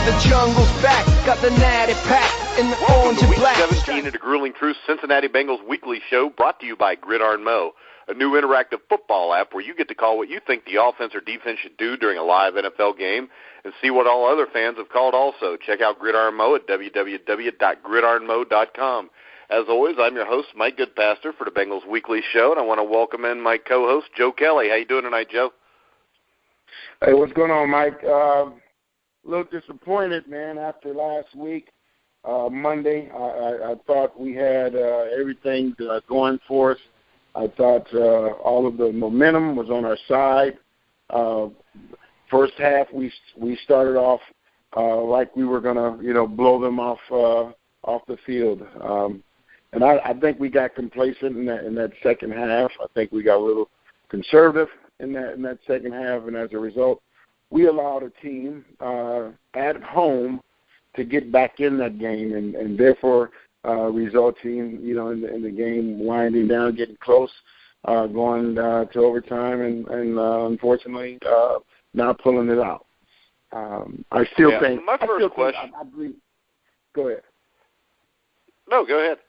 the jungle's back, got the natty pack in the orange and black. Week 17 at a Grueling Truth Cincinnati Bengals weekly show brought to you by baltimorw, a new interactive football app where you get to call what you think the offense or defense should do during a live NFL game and see what all other fans have called also. Check out baltimorw at www.baltimorw.com. As always, I'm your host, Mike Goodpaster, for the Bengals weekly show, and I want to welcome in my co-host, Joe Kelly. How you doing tonight, Joe? Hey, what's going on, Mike? A little disappointed, man, after last week. Monday, I thought we had everything going for us. I thought all of the momentum was on our side. First half, we started off like we were going to, blow them off the field. And I think we got complacent in that second half. I think we got a little conservative in that second half, and as a result, we allowed a team at home to get back in that game, and therefore resulting, in the game winding down, getting close, going to overtime, and unfortunately not pulling it out. I still think. My first question. I believe. Go ahead. No, go ahead.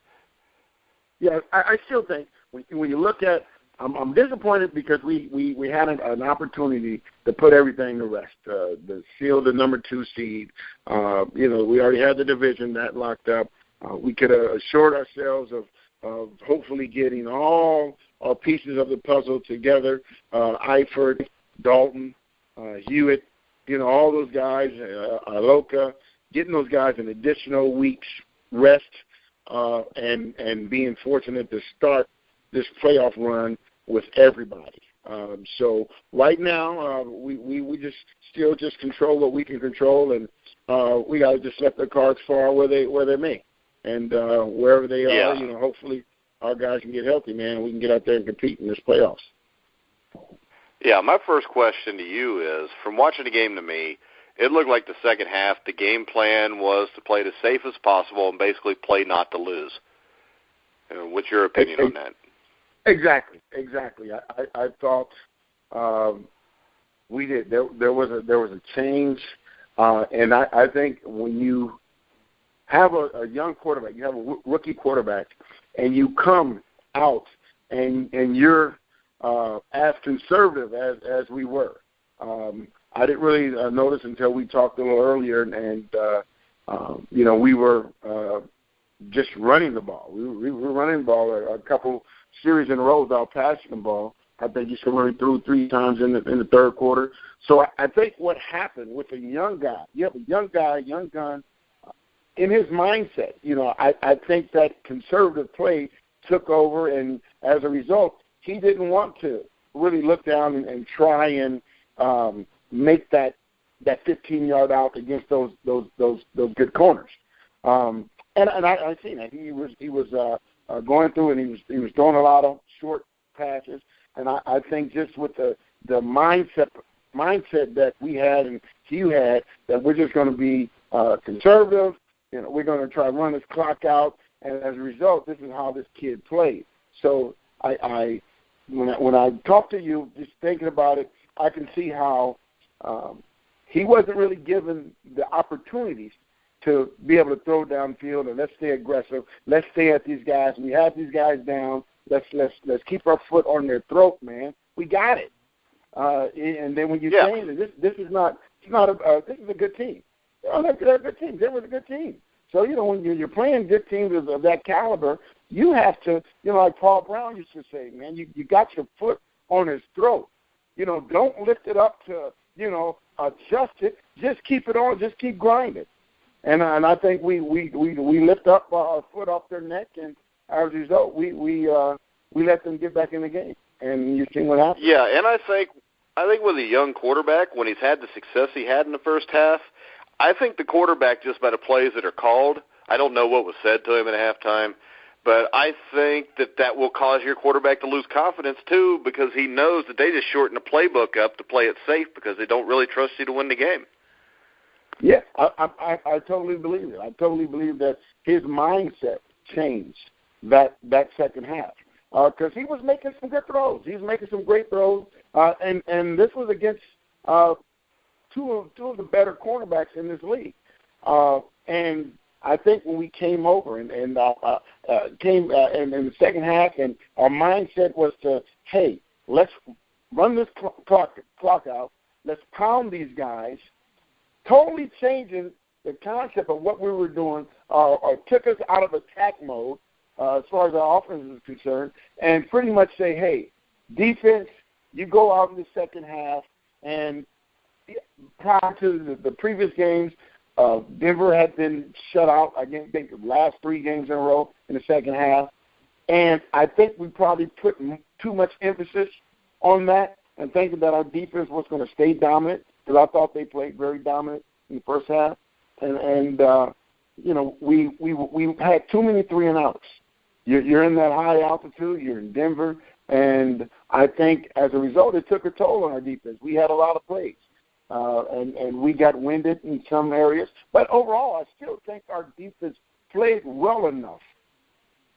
Yeah, I still think when you look at, I'm disappointed because we had an opportunity to put everything to rest, to seal the number 2 seed. We already had the division that locked up. We could have assured ourselves of hopefully getting all our pieces of the puzzle together. Eifert, Dalton, Hewitt, all those guys, Aloka, getting those guys an additional week's rest, and being fortunate to start this playoff run with everybody. So right now, we just still control what we can control, and we got to just let the cards fall where they may, and wherever they are, hopefully our guys can get healthy, man, and we can get out there and compete in this playoffs. Yeah, my first question to you is, from watching the game to me, it looked like the second half, the game plan was to play it as safe as possible and basically play not to lose. What's your opinion on that? Exactly. I thought we did. There was a change, and I think when you have a young quarterback, you have a rookie quarterback, and you come out and you're as conservative as we were. I didn't really notice until we talked a little earlier, and we were just running the ball. We were running the ball a couple series in a row without passing the ball. I think you scored through 3 times in the third quarter. So I think what happened with a young guy, you have a young guy, young gun, in his mindset, I think that conservative play took over, and as a result, he didn't want to really look down and try and make that 15-yard out against those good corners. And I seen that he was going through, and he was throwing a lot of short passes. And I think just with the mindset that we had and Hugh had, that we're just going to be conservative. We're going to try to run this clock out, and as a result, this is how this kid played. So when I talk to you, just thinking about it, I can see how he wasn't really given the opportunities to be able to throw downfield, and let's stay aggressive. Let's stay at these guys. We have these guys down. Let's keep our foot on their throat, man. We got it. And then when you're saying that this is a good team. They're a good team. They were a good team. So when you're playing good teams of that caliber, you have to, like Paul Brown used to say, man, you got your foot on his throat. Don't lift it up to, adjust it. Just keep it on. Just keep grinding. And I think we lift up our foot off their neck, and as a result, we let them get back in the game. And you see what happens. Yeah, and I think with a young quarterback, when he's had the success he had in the first half, I think the quarterback, just by the plays that are called, I don't know what was said to him at halftime, but I think that will cause your quarterback to lose confidence too, because he knows that they just shorten the playbook up to play it safe because they don't really trust you to win the game. Yeah, I totally believe it. I totally believe that his mindset changed that second half because he was making some good throws. He was making some great throws, and this was against two of the better cornerbacks in this league. And I think when we came over and came in the second half, and our mindset was to, hey, let's run this clock out. Let's pound these guys, totally changing the concept of what we were doing, or took us out of attack mode as far as our offense is concerned, and pretty much say, hey, defense, you go out in the second half. And prior to the previous games, Denver had been shut out, I think, the last 3 games in a row in the second half. And I think we probably put too much emphasis on that and thinking that our defense was going to stay dominant, because I thought they played very dominant in the first half. And you know, we had too many 3-and-outs. You're in that high altitude. You're in Denver. And I think as a result, it took a toll on our defense. We had a lot of plays, and we got winded in some areas. But overall, I still think our defense played well enough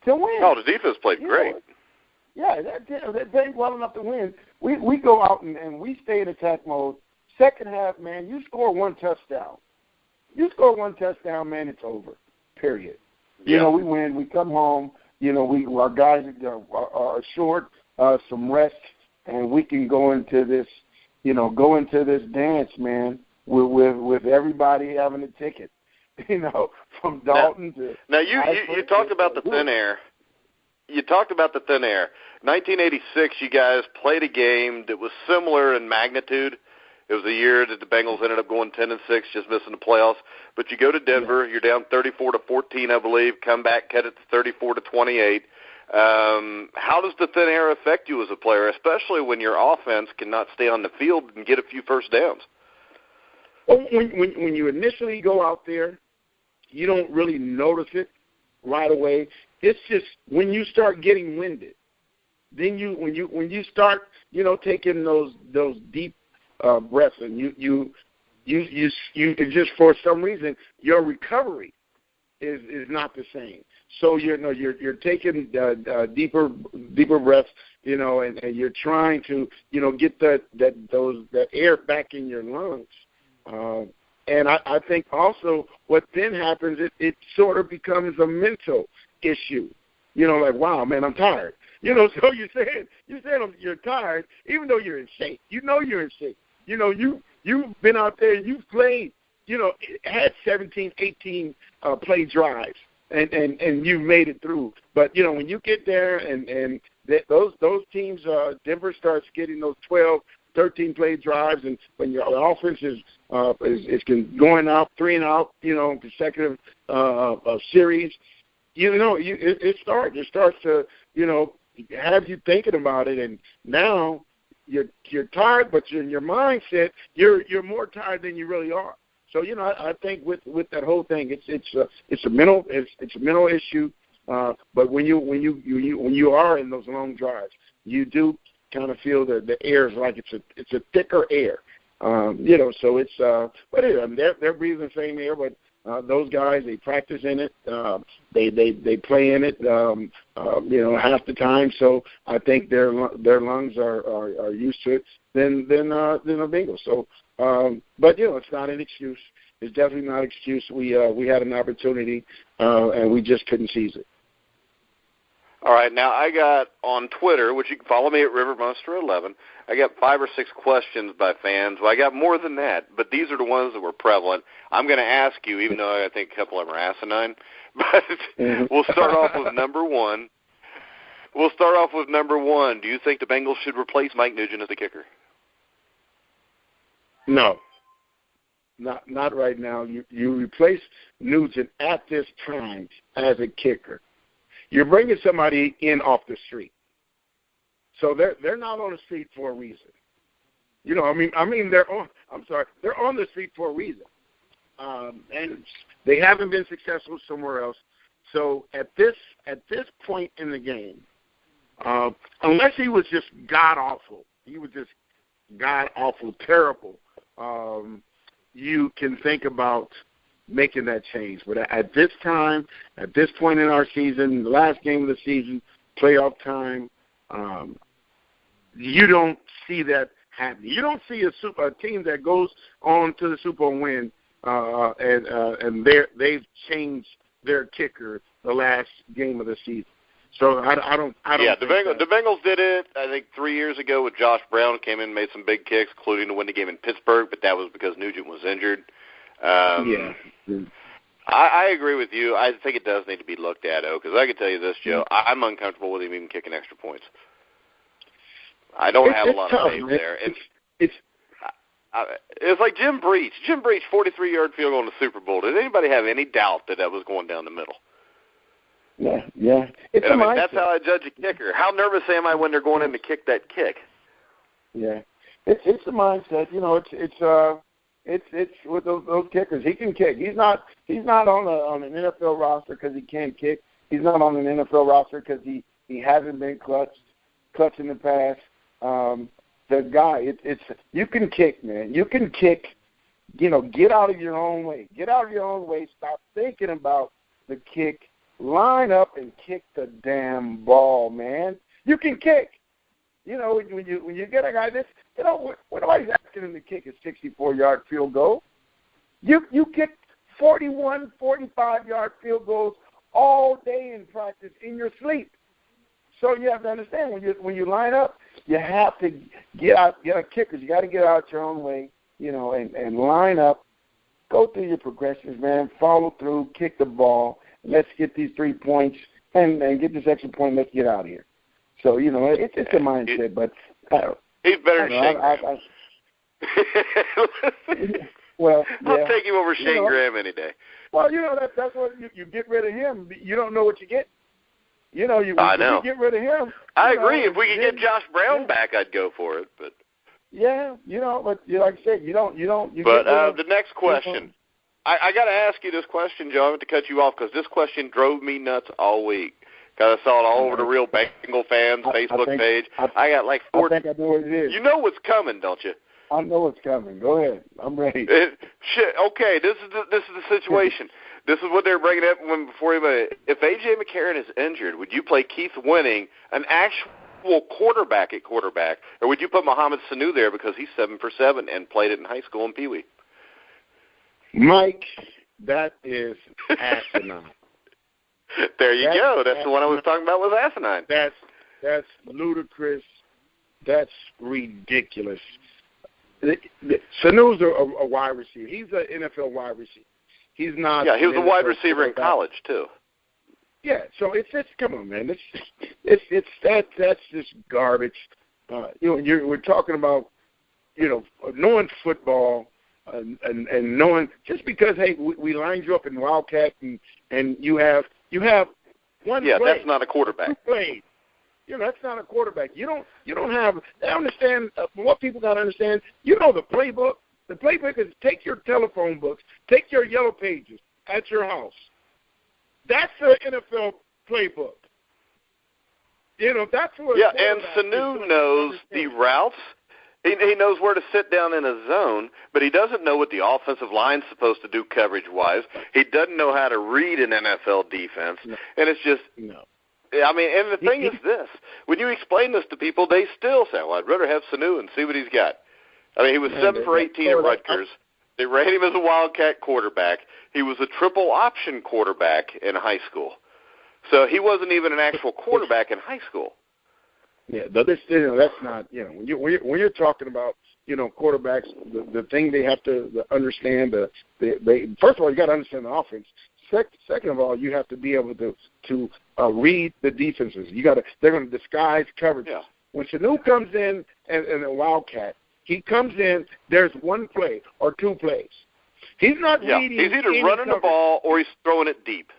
to win. Oh, the defense played great. Yeah, they played well enough to win. We go out and we stay in attack mode. Second half, man, you score 1 touchdown. You score 1 touchdown, man, it's over, period. Yeah. You know, we win. We come home. You know, our guys are short, some rest, and we can go into this dance, man, with everybody having a ticket, you know, from Dalton to. Now you talked about the thin air. You talked about the thin air. 1986, you guys played a game that was similar in magnitude. It was a year that the Bengals ended up going 10-6, just missing the playoffs. But you go to Denver, You're down 34-14, I believe. Come back, cut it to 34-28. How does the thin air affect you as a player, especially when your offense cannot stay on the field and get a few first downs? Well, when you initially go out there, you don't really notice it right away. It's just when you start getting winded, then when you start, you know, taking those deep breaths, and you just, for some reason, your recovery is not the same. So you're taking deeper breaths, you know, and you're trying to, you know, get that air back in your lungs. And I think also what then happens, it sort of becomes a mental issue. You know, like, wow, man, I'm tired. You know, so you're saying you're tired, even though you're in shape. You know you're in shape. You know, you've been out there, you've played, you know, had 17, 18 play drives, and you've made it through. But, you know, when you get there and those teams, Denver starts getting those 12, 13 play drives, and when your offense is going out 3-and-out, you know, consecutive series, you know, it starts to, you know, have you thinking about it, and now you're tired, but in your mindset, you're more tired than you really are. So, you know, I think with that whole thing, it's a mental issue. But when you are in those long drives, you do kind of feel the air is like it's a thicker air. You know, so it's but they're breathing the same air, but those guys, they practice in it, they play in it, you know, half the time. So I think their lungs are used to it than the Bengals. So, but you know, it's not an excuse. It's definitely not an excuse. We had an opportunity and we just couldn't seize it. All right, now I got on Twitter, which you can follow me at RiverMonster11. I got 5 or 6 questions by fans. Well, I got more than that, but these are the ones that were prevalent. I'm going to ask you, even though I think a couple of them are asinine, but we'll start off with number one. Do you think the Bengals should replace Mike Nugent as the kicker? No. Not right now. You replace Nugent at this time as a kicker. You're bringing somebody in off the street. So they're not on the street for a reason. You know, I mean they're on the street for a reason. And they haven't been successful somewhere else. So at this point in the game, unless he was just god-awful, terrible, you can think about making that change. But at this time, at this point in our season, the last game of the season, playoff time, you don't see that happening. You don't see a team that goes on to the Super Bowl win and they've changed their kicker the last game of the season. So I don't. Yeah, the Bengals did it. I think 3 years ago with Josh Brown came in and made some big kicks, including to win the game in Pittsburgh. But that was because Nugent was injured. Yeah. I agree with you. I think it does need to be looked at, because I can tell you this, Joe. I'm uncomfortable with him even kicking extra points. I don't have a lot of faith there. It's like Jim Breach. Jim Breach, 43-yard field goal in the Super Bowl. Did anybody have any doubt that was going down the middle? Yeah. That's how I judge a kicker. How nervous am I when they're going in to kick that kick? Yeah, it's the mindset. It's with those kickers. He can kick. He's not on an NFL roster because he can't kick. He's not on an NFL roster because he hasn't been clutch in the past. The guy, you can kick, man. You can kick. Get out of your own way. Get out of your own way. Stop thinking about the kick. Line up and kick the damn ball, man. You can kick. When you get a guy when nobody's asking him to kick a 64-yard field goal. You kick 41, 45-yard field goals all day in practice in your sleep. So you have to understand when you line up, you have to get kickers. You got to get out your own way, and line up. Go through your progressions, man. Follow through. Kick the ball. Let's get these 3 points and get this extra point. Let's get out of here. So, it's a mindset, but he's better than Shane Graham. Well, I'll take him over Shane Graham any day. Well, that's what you get rid of him. You don't know what you get. I know. You get rid of him. I agree. If we could get Josh Brown back, I'd go for it. But but like I said, you don't. But the next question. I got to ask you this question, Joe. I have to cut you off because this question drove me nuts all week. Because I saw it all over the Real Bengal Fans Facebook page. I got like 4. I think I know what it is. You know what's coming, don't you? I know what's coming. Go ahead. I'm ready. Okay, this is the situation. This is what they were bringing up before anybody. If A.J. McCarron is injured, would you play Keith Winning, an actual quarterback at quarterback, or would you put Mohamed Sanu there because he's 7 for 7 and played it in high school and Pee Wee? Mike, that is asinine. There you go. That's the one I was talking about was asinine. That's ludicrous. That's ridiculous. Sanu's a wide receiver. He's an NFL wide receiver. He's not. Yeah, he was a wide receiver in college too. Yeah, so it's come on, man. That's just garbage. We're talking about knowing football and knowing just because we lined you up in Wildcat and you have one play. That's not a quarterback. 2 plays. That's not a quarterback. You don't have. I understand what people got to understand. The playbook. The playbook is take your telephone books, take your yellow pages at your house. That's the NFL playbook. That's what. Yeah, and Sanu knows the routes. He knows where to sit down in a zone, but he doesn't know what the offensive line's supposed to do coverage-wise. He doesn't know how to read an NFL defense, and it's just. No. I mean, and the thing is this. When you explain this to people, they still say, well, I'd rather have Sanu and see what he's got. I mean, he was 7 for 18 at Rutgers. They ran him as a Wildcat quarterback. He was a triple option quarterback in high school. So he wasn't even an actual quarterback in high school. Yeah, but that's not, when you're talking about, quarterbacks, the thing they have to understand, first of all, you got to understand the offense. Second of all, you have to be able to read the defenses. They're going to disguise coverage. Yeah. When Sanu comes in and a Wildcat, he comes in, there's 1 play or 2 plays. He's not reading. He's either running the ball or he's throwing it deep.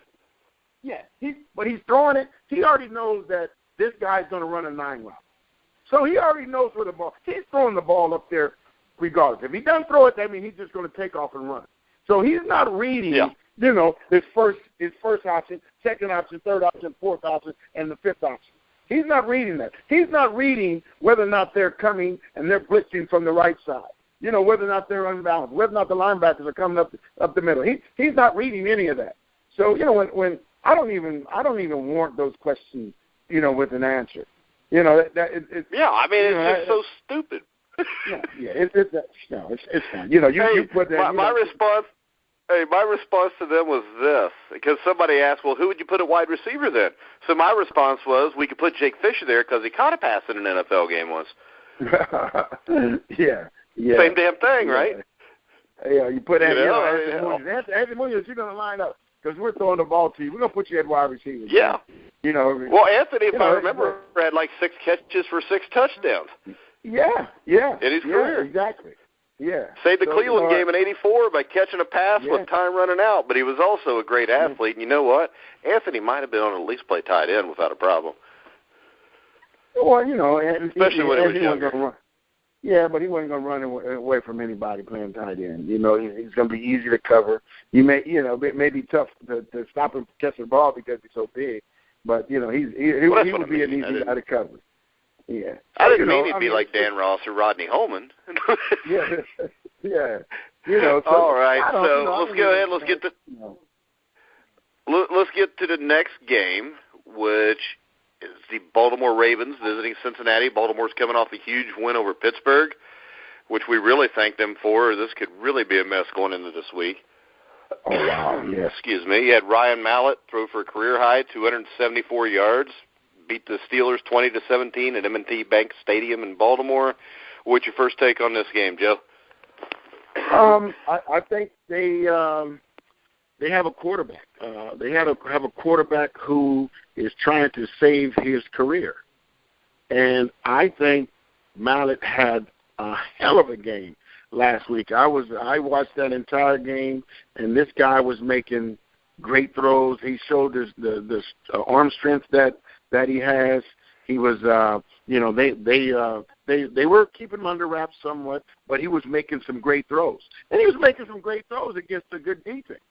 Yeah, but he's throwing it. He already knows that this guy's going to run a 9 route. So he already knows where the ball. He's throwing the ball up there regardless. If he doesn't throw it, that means he's just going to take off and run. So he's not reading, his first option, second option, third option, fourth option, and the 5th option. He's not reading that. He's not reading whether or not they're coming and they're blitzing from the right side. Whether or not they're unbalanced, whether or not the linebackers are coming up the middle. He's not reading any of that. So when I don't even warrant those questions, with an answer. It's so stupid. It's fine. You put that. My response. Hey, my response to them was this, because somebody asked, well, who would you put at wide receiver then? So my response was, we could put Jake Fisher there because he caught a pass in an NFL game once. Yeah. Same damn thing, right? Yeah, you put Anthony Munoz, Munoz, you're going to line up because we're throwing the ball to you. We're going to put you at wide receiver. Yeah. You know. Well, Anthony, if I remember, had like 6 catches for 6 touchdowns. Yeah. In his career. Exactly. Yeah. Saved the Cleveland game in '84 by catching a pass with time running out, but he was also a great athlete. And you know what? Anthony might have been on at least play tight end without a problem. Well, you know, especially when he was younger. Yeah, but he wasn't going to run away from anybody playing tight end. You know, he's going to be easy to cover. It may be tough to stop him catching the ball because he's so big. But he would be an easy guy to cover. Yeah. I didn't mean he'd be like Dan Ross or Rodney Holman. Yeah. You know. So, all right. Let's go ahead. Let's get to the next game, which is the Baltimore Ravens visiting Cincinnati. Baltimore's coming off a huge win over Pittsburgh, which we really thank them for. This could really be a mess going into this week. Oh, wow. Yes. Excuse me. You had Ryan Mallett throw for a career-high 274 yards, beat the Steelers 20-17 at M&T Bank Stadium in Baltimore. What's your first take on this game, Joe? I think they have a quarterback. They have a quarterback who is trying to save his career. And I think Mallett had a hell of a game last week. I watched that entire game, and this guy was making great throws. He showed the arm strength that he has. He was, they were keeping him under wraps somewhat, but he was making some great throws. And he was making some great throws against a good defense.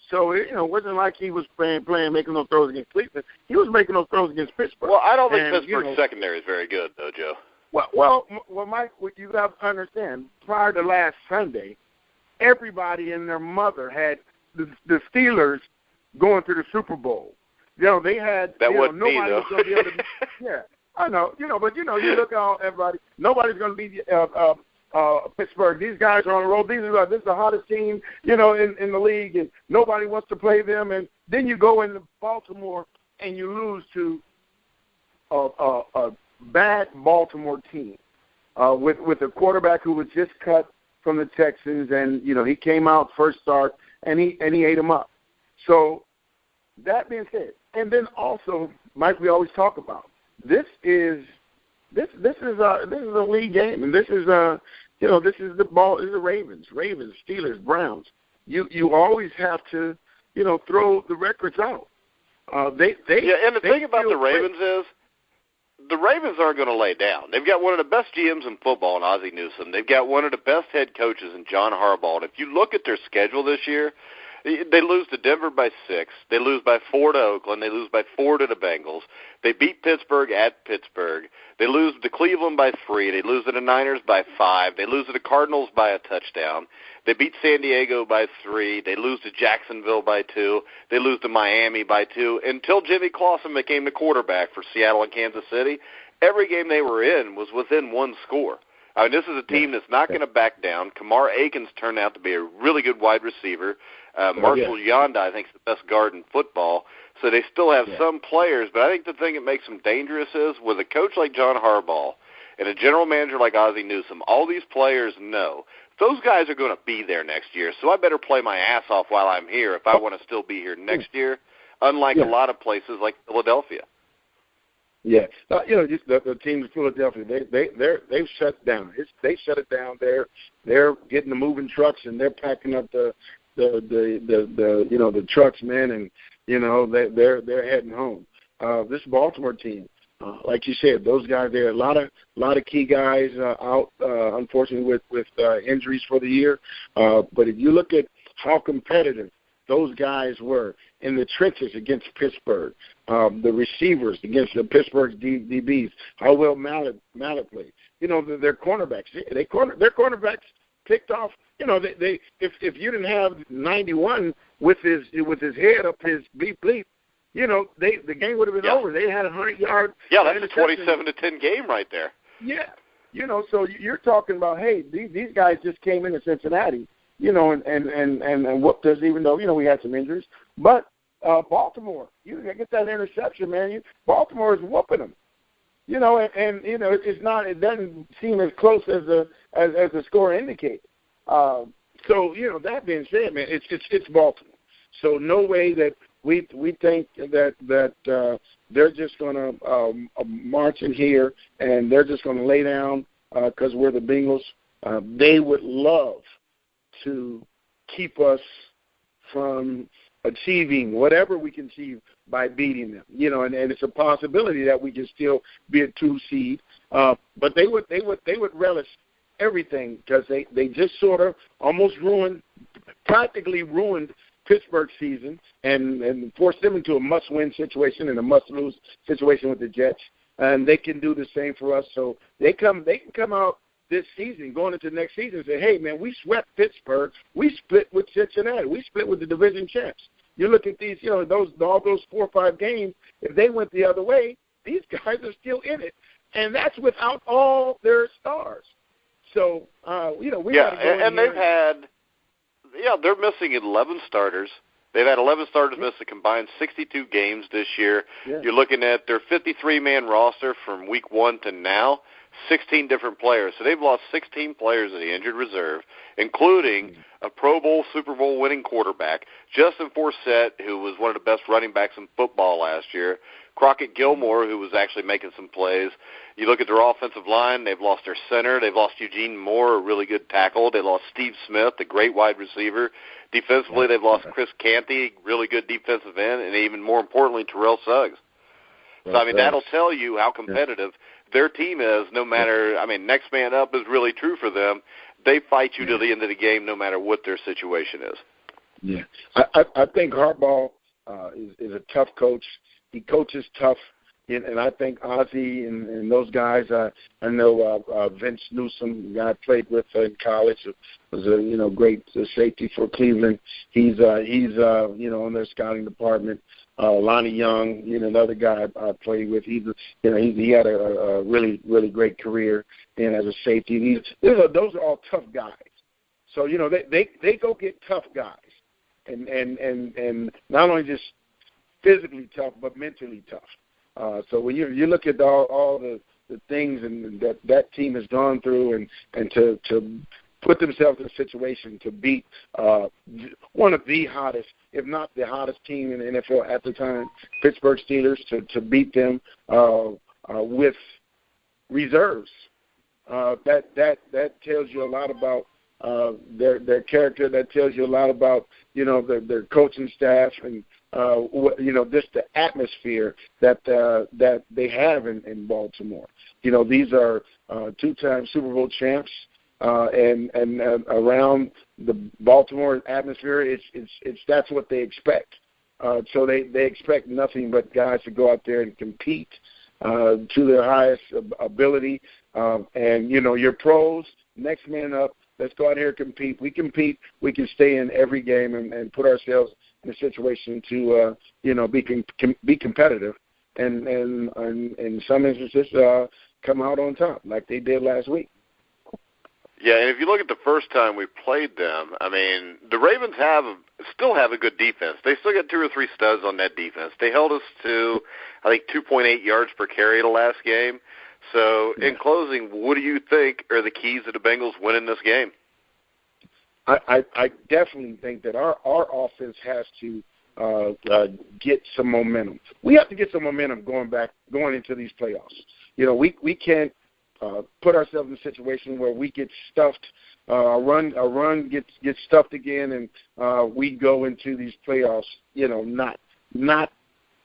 So, it wasn't like he was making those throws against Cleveland. He was making those throws against Pittsburgh. Well, I don't think Pittsburgh's secondary is very good, though, Joe. Well, Mike, what you got to understand, prior to last Sunday, everybody and their mother had the Steelers going to the Super Bowl. They had nobody was going to be able to. Yeah, I know. But you look at everybody. Nobody's going to beat Pittsburgh. These guys are on the road. This is the hottest team, in the league, and nobody wants to play them. And then you go into Baltimore and you lose to a bad Baltimore team with a quarterback who was just cut from the Texans, and he came out first start and he ate him up. So that being said, and then also, Mike, we always talk about this is a league game, and this is the Ravens, Steelers, Browns. You always have to throw the records out. And the thing about the Ravens is the Ravens aren't going to lay down. They've got one of the best GMs in football in Ozzie Newsome. They've got one of the best head coaches in John Harbaugh. And if you look at their schedule this year, they lose to Denver by 6. They lose by 4 to Oakland. They lose by 4 to the Bengals. They beat Pittsburgh at Pittsburgh. They lose to Cleveland by 3. They lose to the Niners by 5. They lose to the Cardinals by a touchdown. They beat San Diego by 3. They lose to Jacksonville by 2. They lose to Miami by 2. Until Jimmy Clausen became the quarterback for Seattle and Kansas City, every game they were in was within 1 score. I mean, this is a team that's not going to back down. Kamar Akins turned out to be a really good wide receiver. Marshall Yonda, I think, is the best guard in football. So they still have some players. But I think the thing that makes them dangerous is with a coach like John Harbaugh and a general manager like Ozzie Newsome, all these players know those guys are going to be there next year. So I better play my ass off while I'm here if I want to still be here next year, unlike a lot of places like Philadelphia. Yeah, just the team in Philadelphia, they've shut down. They shut it down. They're getting the moving trucks and they're packing up the trucks, man, and they're heading home. This Baltimore team, like you said, those guys there, a lot of key guys out, unfortunately with injuries for the year. But if you look at how competitive those guys were in the trenches against Pittsburgh, the receivers against the Pittsburgh DBs, how well Mallett played. Their cornerbacks, their cornerbacks picked off. If you didn't have 91 with his head up his bleep, the game would have been over. They had 100 yards. Yeah, that's a 27-10 game right there. Yeah, so you're talking about, hey, these guys just came into Cincinnati. and whooped us, even though, we had some injuries. But Baltimore, you get that interception, man. Baltimore is whooping them. It doesn't seem as close as the score indicates. So, that being said, man, it's Baltimore. So no way that we think that they're just going to march in here and they're just going to lay down because we're the Bengals. They would love to keep us from achieving whatever we can achieve by beating them, and it's a possibility that we can still be a 2 seed. But they would relish everything because they just sort of almost practically ruined Pittsburgh's season and forced them into a must-win situation and a must-lose situation with the Jets. And they can do the same for us. So they can come out this season, going into next season, and say, hey, man, we swept Pittsburgh. We split with Cincinnati. We split with the division champs. You look at these, all those 4 or 5 games, if they went the other way, these guys are still in it. And that's without all their stars. So, we got to go in here. They're missing 11 starters. They've had 11 starters miss a combined 62 games this year. Yeah. You're looking at their 53-man roster from week 1 to now, 16 different players. So they've lost 16 players in the injured reserve, including a Pro Bowl, Super Bowl winning quarterback, Justin Forsett, who was one of the best running backs in football last year, Crockett Gilmore, who was actually making some plays. You look at their offensive line, they've lost their center. They've lost Eugene Moore, a really good tackle. They lost Steve Smith, a great wide receiver. Defensively, they've lost Chris Canty, really good defensive end, and even more importantly, Terrell Suggs. So, that'll tell you how competitive their team is, no matter, next man up is really true for them. They fight you to the end of the game no matter what their situation is. Yeah. I think Harbaugh is a tough coach. He coaches tough, and I think Ozzie and those guys, I know Vince Newsom, the guy I played with in college, was a great safety for Cleveland. He's on their scouting department. Lonnie Young, another guy I played with. He had a really, really great career as a safety. Those are all tough guys. So they go get tough guys, and not only just physically tough but mentally tough. So when you look at all the things and that team has gone through and to put themselves in a situation to beat one of the hottest, if not the hottest team in the NFL at the time, Pittsburgh Steelers, to beat them with reserves. That tells you a lot about their character. That tells you a lot about their coaching staff and just the atmosphere that they have in Baltimore. These are 2-time Super Bowl champs. And around the Baltimore atmosphere, it's that's what they expect. So they expect nothing but guys to go out there and compete to their highest ability. And your pros, next man up. Let's go out here and compete. We compete. We can stay in every game and put ourselves in a situation to be competitive and in some instances come out on top like they did last week. Yeah, and if you look at the first time we played them, the Ravens still have a good defense. They still got 2 or 3 studs on that defense. They held us to, 2.8 yards per carry the last game. So, in closing, what do you think are the keys to the Bengals winning this game? I definitely think that our offense has to get some momentum. We have to get some momentum going into these playoffs. We can't put ourselves in a situation where we get stuffed, a run gets stuffed again, and we go into these playoffs, not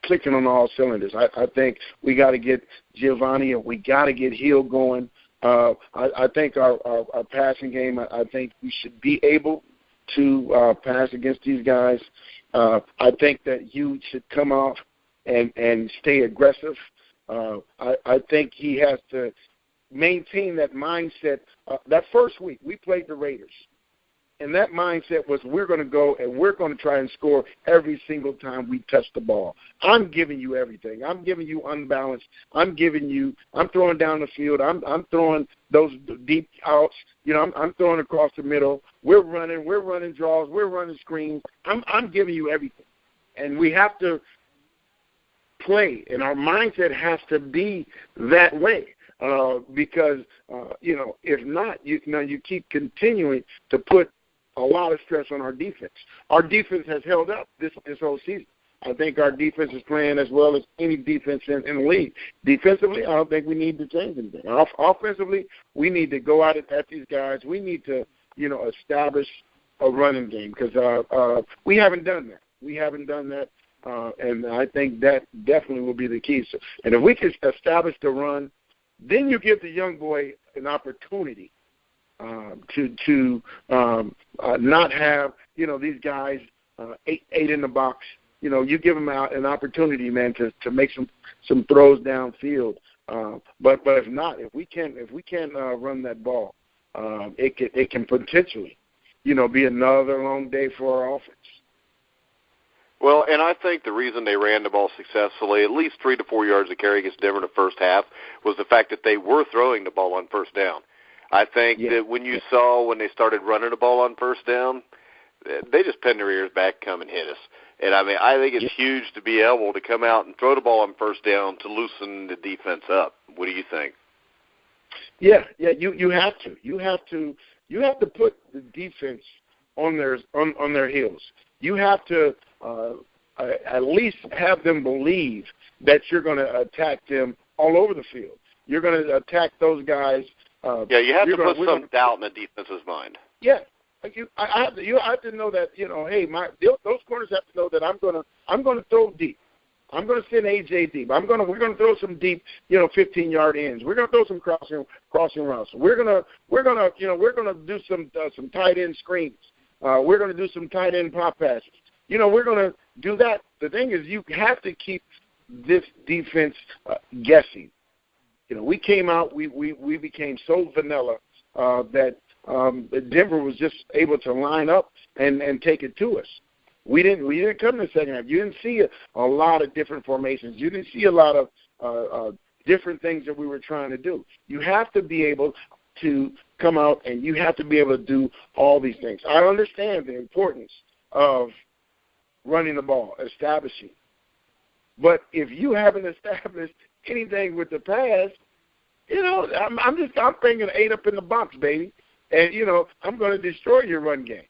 clicking on all cylinders. I think we got to get Giovanni and we got to get Hill going. I think our passing game, I think we should be able to pass against these guys. I think that Hughes should come off and stay aggressive. I think he has to maintain that mindset. That first week, we played the Raiders. And that mindset was we're going to go and we're going to try and score every single time we touch the ball. I'm giving you everything. I'm giving you unbalanced. I'm throwing down the field. I'm throwing those deep outs. I'm throwing across the middle. We're running draws. We're running screens. I'm giving you everything. And we have to play, and our mindset has to be that way. Because if not, you keep continuing to put a lot of stress on our defense. Our defense has held up this whole season. I think our defense is playing as well as any defense in the league. Defensively, I don't think we need to change anything. Offensively, we need to go out at these guys. We need to, establish a running game because we haven't done that. And I think that definitely will be the key. So, and if we can establish the run, then you give the young boy an opportunity to not have these guys eight in the box. You give them out an opportunity, man, to make some throws downfield. But if not, if we can't run that ball, it can potentially be another long day for our offense. Well, and I think the reason they ran the ball successfully, at least 3 to 4 yards of carry against Denver in the first half, was the fact that they were throwing the ball on first down. I think that when they started running the ball on first down, they just pinned their ears back, come and hit us. And, I think it's huge to be able to come out and throw the ball on first down to loosen the defense up. What do you think? Yeah, you have to. You have to put the defense on their heels. You have to at least have them believe that you're going to attack them all over the field. You're going to attack those guys. You have to put some doubt in the defense's mind. Yeah, you have to know that those corners have to know that I'm going to throw deep. I'm going to send AJ deep. We're going to throw some deep, 15-yard ends. We're going to throw some crossing routes. We're going to do some tight end screens. We're going to do some tight end pop passes. We're going to do that. The thing is, you have to keep this defense guessing. We came out, we became so vanilla that Denver was just able to line up and take it to us. We didn't come in the second half. You didn't see a lot of different formations. You didn't see a lot of different things that we were trying to do. You have to be able to come out and you have to be able to do all these things. I understand the importance of running the ball, establishing. But if you haven't established anything with the pass, I'm bringing 8 up in the box, baby, and I'm going to destroy your run game.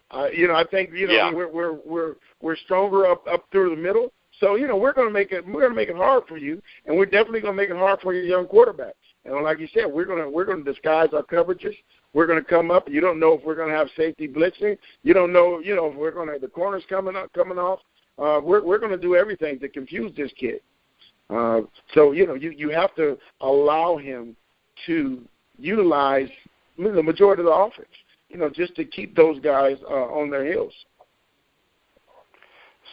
I think we're stronger up through the middle, so we're going to make it hard for you, and we're definitely going to make it hard for your young quarterback. And like you said, we're going to disguise our coverages. We're going to come up. You don't know if we're going to have safety blitzing. You don't know, if we're going to have the corners coming off. We're going to do everything to confuse this kid. So you have to allow him to utilize the majority of the offense, just to keep those guys on their heels.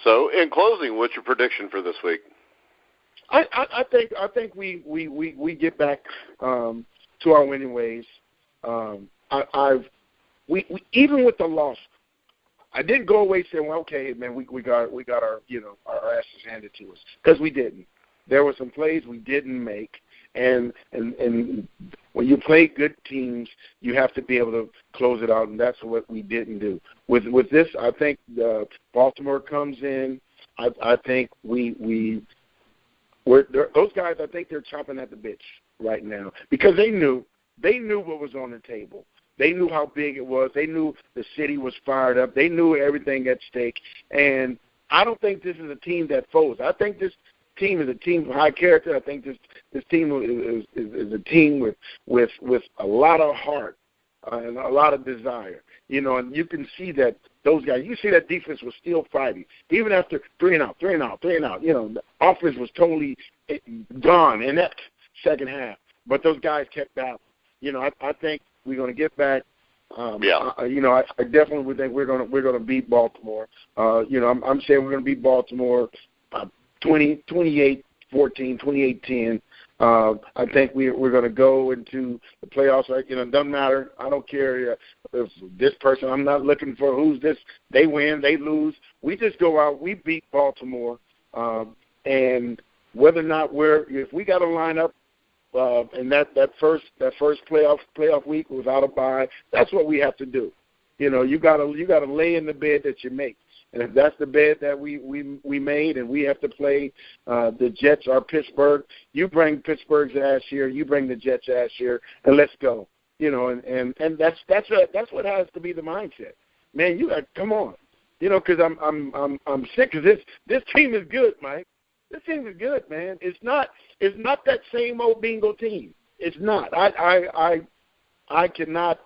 So, in closing, what's your prediction for this week? I think we get back to our winning ways. We even with the loss, I didn't go away saying, well, okay, man, we got our our asses handed to us, because we didn't. There were some plays we didn't make, and when you play good teams, you have to be able to close it out, and that's what we didn't do. With this, I think Baltimore comes in. I think we're those guys. I think they're chomping at the bit right now, because they knew what was on the table. They knew how big it was. They knew the city was fired up. They knew everything at stake. And I don't think this is a team that folds. I think this team is a team of high character. I think this team is a team with a lot of heart and a lot of desire. And you can see that those guys, you see that defense was still fighting. Even after three and out. The offense was totally gone in that second half. But those guys kept battling. I think we're going to get back. I definitely would think we're going to beat Baltimore. I'm saying we're going to beat Baltimore 28-14, 28-10. I think we're going to go into the playoffs. Right? It doesn't matter. I don't care if this person. I'm not looking for who's this. They win, they lose. We just go out. We beat Baltimore, and whether or not if we got to line up and that first playoff week without a bye, that's what we have to do. You gotta lay in the bed that you make. And if that's the bed that we made and we have to play the Jets or Pittsburgh, you bring Pittsburgh's ass here, you bring the Jets' ass here, and let's go. And that's what has to be the mindset. Man, you got come on. Because I'm sick of this team is good, Mike. This team is good, man. It's not that same old Bengal team. It's not. I cannot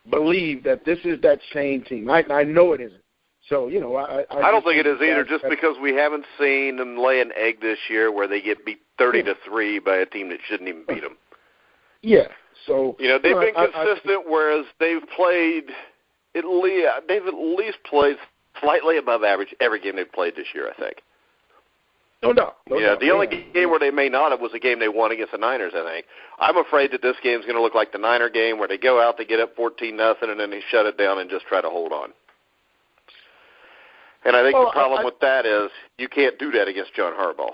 believe that this is that same team. I know it isn't. So, I don't think it is either, just because we haven't seen them lay an egg this year where they get beat 30-3 by a team that shouldn't even beat them. Yeah. So they've been consistent, whereas they've at least played slightly above average every game they've played this year, I think. No doubt. The only game where they may not have was a game they won against the Niners, I think. I'm afraid that this game's going to look like the Niner game where they go out, they get up 14-0, and then they shut it down and just try to hold on. And I think the problem with that is you can't do that against John Harbaugh.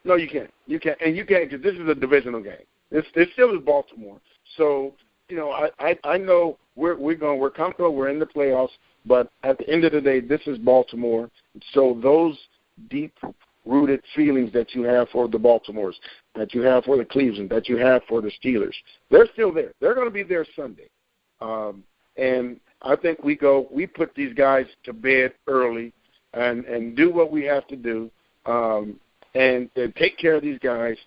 No, you can't. You can't because this is a divisional game. It still is Baltimore. So, I know we're comfortable. We're in the playoffs. But at the end of the day, this is Baltimore. So those deep-rooted feelings that you have for the Baltimores, that you have for the Cleveland, that you have for the Steelers, they're still there. They're going to be there Sunday. And I think we put these guys to bed early and do what we have to do and take care of these guys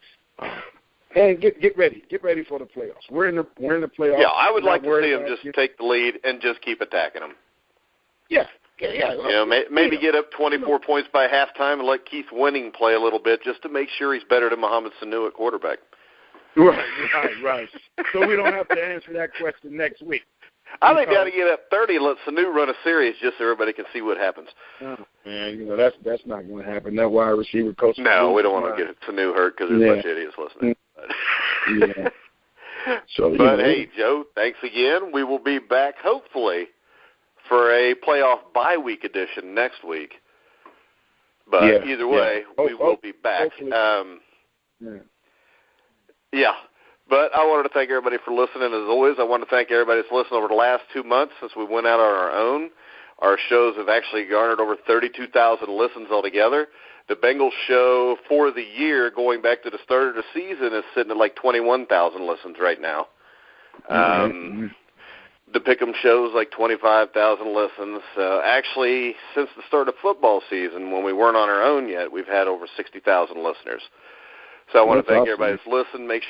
and get ready. Get ready for the playoffs. We're in the playoffs. Yeah, I would like to see them just take the lead and just keep attacking them. Yeah. Maybe get up 24 points by halftime and let Keith Winning play a little bit just to make sure he's better than Mohamed Sanu at quarterback. Right. So we don't have to answer that question next week. I think they ought to get up 30 and let Sanu run a series just so everybody can see what happens. Oh, man, that's not going to happen. That wide receiver coach. No, we don't want to get Sanu hurt because there's a bunch of idiots listening. Yeah. But hey, Joe, thanks again. We will be back hopefully for a playoff bye week edition next week. But either way, we will be back. But I wanted to thank everybody for listening. As always, I want to thank everybody that's listened over the last 2 months since we went out on our own. Our shows have actually garnered over 32,000 listens altogether. The Bengals show for the year, going back to the start of the season, is sitting at like 21,000 listens right now. The Pick'em show's like 25,000 listens. Actually, since the start of football season, when we weren't on our own yet, we've had over 60,000 listeners. So I want to thank everybody that's listened. Make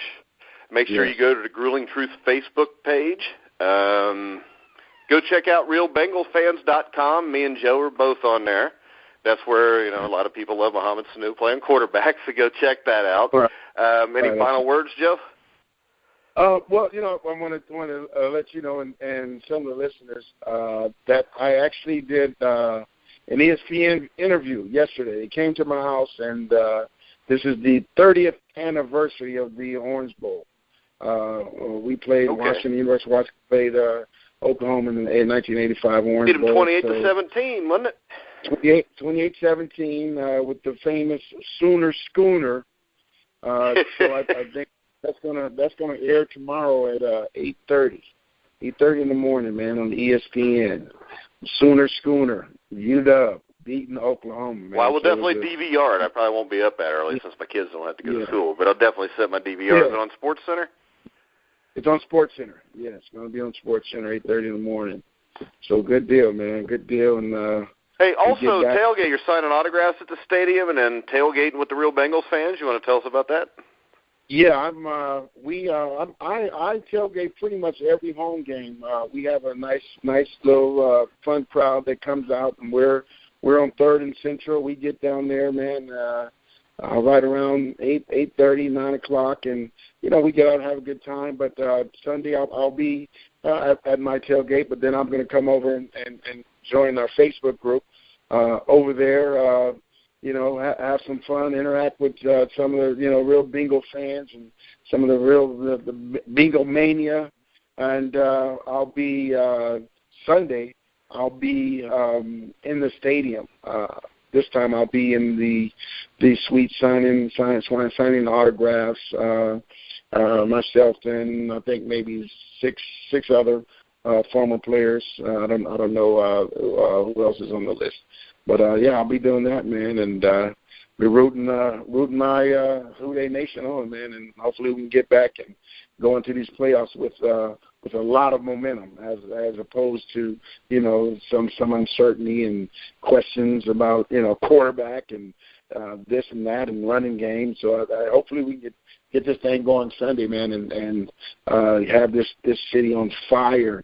sure you go to the Grueling Truth Facebook page. Go check out RealBengalFans.com. Me and Joe are both on there. That's where, a lot of people love Mohamed Sanu playing quarterback, so go check that out. Any final words, Joe? Well, I want to let you know and some of the listeners that I actually did an ESPN interview yesterday. They came to my house, and this is the 30th anniversary of the Orange Bowl. We played Washington University. Washington played Oklahoma in the 1985 Orange Bowl. Beat them 28-17, wasn't it? 28-17 with the famous Sooner Schooner. So I think that's gonna air tomorrow at 8:30 in the morning, man, on the ESPN. Sooner Schooner, UW beating Oklahoma, man. Well, I will definitely DVR it. I probably won't be up that early since my kids don't have to go to school, but I'll definitely set my DVR. Is it on SportsCenter? It's on SportsCenter. Yeah, it's going to be on SportsCenter, 8:30 in the morning. So good deal, man. Good deal. And hey, also tailgate. You're signing autographs at the stadium and then tailgating with the Real Bengals fans. You want to tell us about that? Yeah, I tailgate pretty much every home game. We have a nice little fun crowd that comes out, and we're on 3rd and Central. We get down there, man, right around 8:30, 9 o'clock, and we get out and have a good time. But Sunday I'll be at my tailgate, but then I'm going to come over and join our Facebook group over there. have some fun, interact with some of the, real Bengal fans and some of the Bengal mania. And I'll be Sunday. I'll be in the stadium. This time I'll be in the suite signing autographs. Myself and I think maybe six other former players. I don't know who else is on the list. But I'll be doing that, man, and be rooting my Who Dey Nation on, man, and hopefully we can get back and go into these playoffs with a lot of momentum, as opposed to some uncertainty and questions about quarterback and this and that and running game. So hopefully we can get this thing going Sunday, man, and have this city on fire.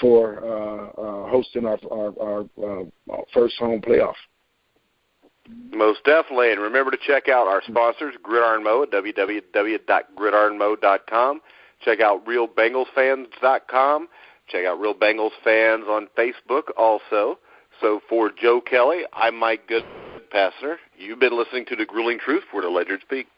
For hosting our first home playoff. Most definitely. And remember to check out our sponsors, Gridiron Mow at www.gridironmow.com. Check out RealBengalsFans.com. Check out Real Bengals Fans on Facebook also. So for Joe Kelly, I'm Mike Goodpaster. You've been listening to The Grueling Truth, where the legends speak.